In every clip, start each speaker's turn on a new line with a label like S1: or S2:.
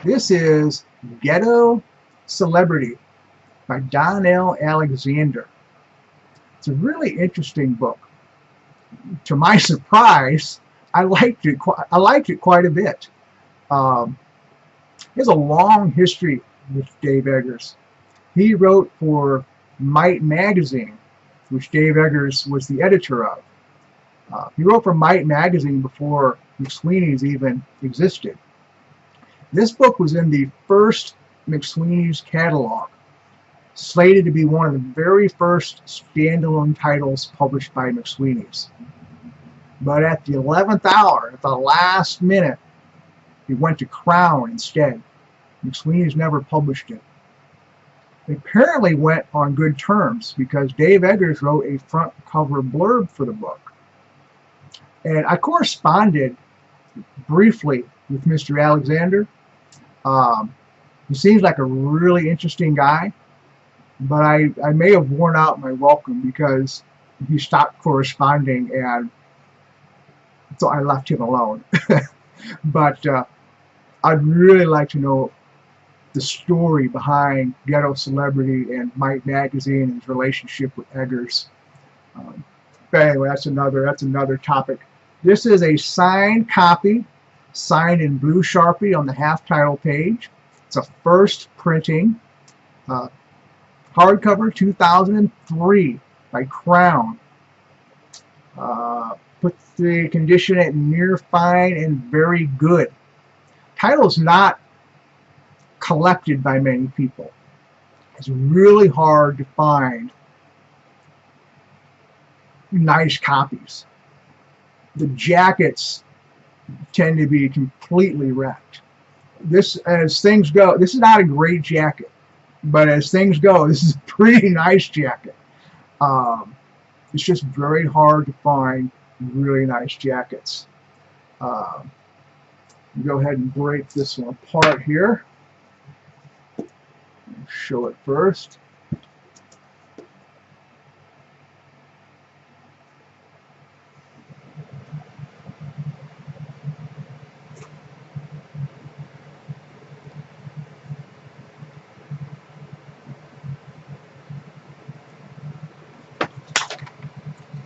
S1: This is Ghetto Celebrity by Donnell Alexander. It's a really interesting book. To my surprise, I liked it. I liked it quite a bit. Um, he has a long history with Dave Eggers. He wrote for Might magazine, which Dave Eggers was the editor of. He wrote for Might magazine before McSweeney's even existed. This book was in the first McSweeney's catalog, slated to be one of the very first standalone titles published by McSweeney's. But at the 11th hour, at the last minute, it went to Crown instead. McSweeney's never published it. It apparently went on good terms because Dave Eggers wrote a front cover blurb for the book. And I corresponded briefly with Mr. Alexander. He seems like a really interesting guy, but I may have worn out my welcome because he stopped corresponding, and so I left him alone. But I'd really like to know the story behind Ghetto Celebrity and Might Magazine and his relationship with Eggers. But anyway, that's another topic. This is a signed copy, signed in blue Sharpie on the half title page. It's a first printing, hardcover 2003 by Crown. Put the condition at near fine and very good. Title's not collected by many people. It's really hard to find nice copies. The jackets tend to be completely wrecked. This, as things go, this is not a great jacket, but as things go, this is a pretty nice jacket. It's just very hard to find really nice jackets. Go ahead and break this one apart here. Show it first.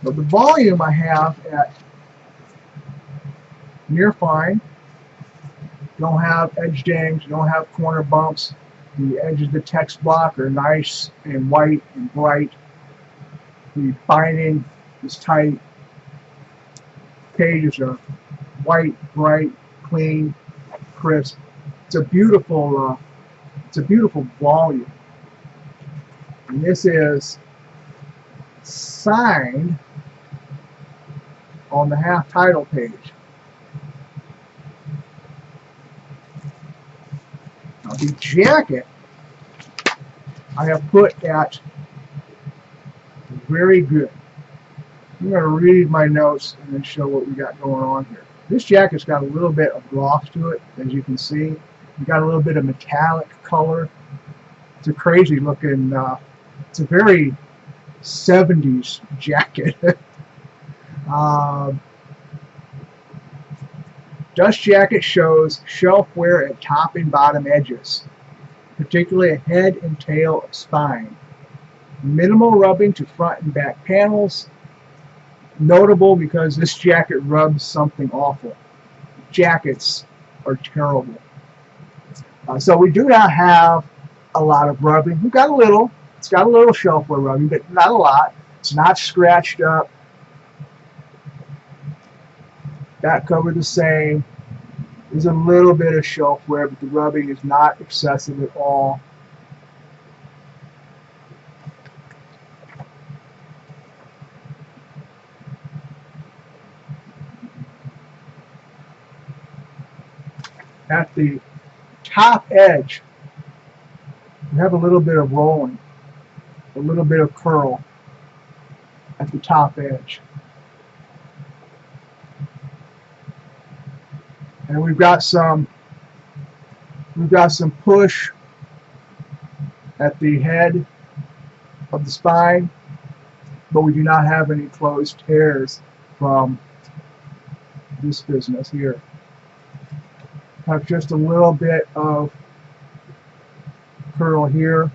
S1: But the volume I have at near fine. Don't have edge dings, don't have corner bumps. The edges of the text block are nice and white and bright. The binding is tight. Pages are white, bright, clean, crisp. It's a beautiful volume. And this is signed on the half title page. Now the jacket I have put at very good. I'm going to read my notes and then show what we got going on here. This jacket's got a little bit of gloss to it, as you can see. You got a little bit of metallic color. It's a crazy looking, it's a very 70s jacket. Dust jacket shows shelf wear at top and bottom edges, particularly a head and tail of spine. Minimal rubbing to front and back panels. Notable because this jacket rubs something awful. Jackets are terrible. So we do not have a lot of rubbing. We've got a little. It's got a little shelf wear rubbing, but not a lot. It's not scratched up. Back cover the same. There's a little bit of shelf wear, but the rubbing is not excessive at all. At the top edge, we have a little bit of rolling, a little bit of curl at the top edge. And we've got some push at the head of the spine, but we do not have any closed tears from this business here. have just a little bit of curl here.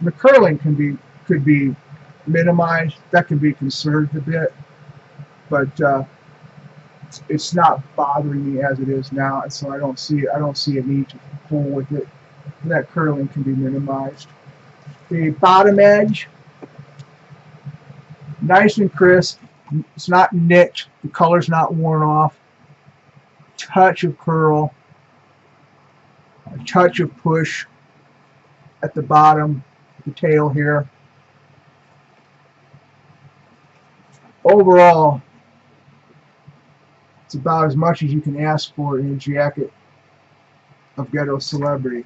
S1: The curling could be minimized. That can be conserved a bit, but it's not bothering me as it is now, and so I don't see a need to pull with it. That curling can be minimized. The bottom edge, nice and crisp. It's not nicked. The color's not worn off. Touch of curl, a touch of push at the bottom, the tail here. Overall, it's about as much as you can ask for in a jacket of Ghetto Celebrity.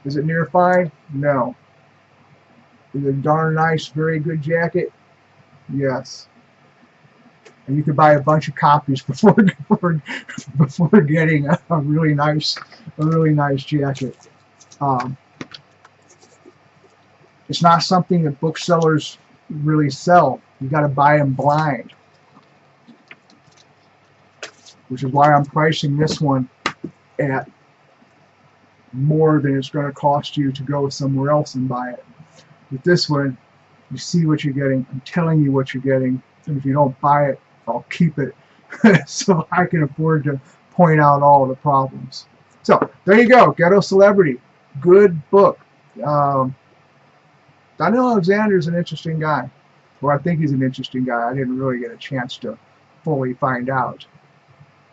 S1: Is it near fine? No. Is it a darn nice, very good jacket? Yes. And you could buy a bunch of copies before getting a really nice jacket. It's not something that booksellers really sell. You got to buy them blind, which is why I'm pricing this one at more than it's going to cost you to go somewhere else and buy it. With this one, you see what you're getting. I'm telling you what you're getting. And if you don't buy it, I'll keep it so I can afford to point out all the problems. So there you go, Ghetto Celebrity. Good book. Donnell Alexander is an interesting guy. Or I think he's an interesting guy. I didn't really get a chance to fully find out.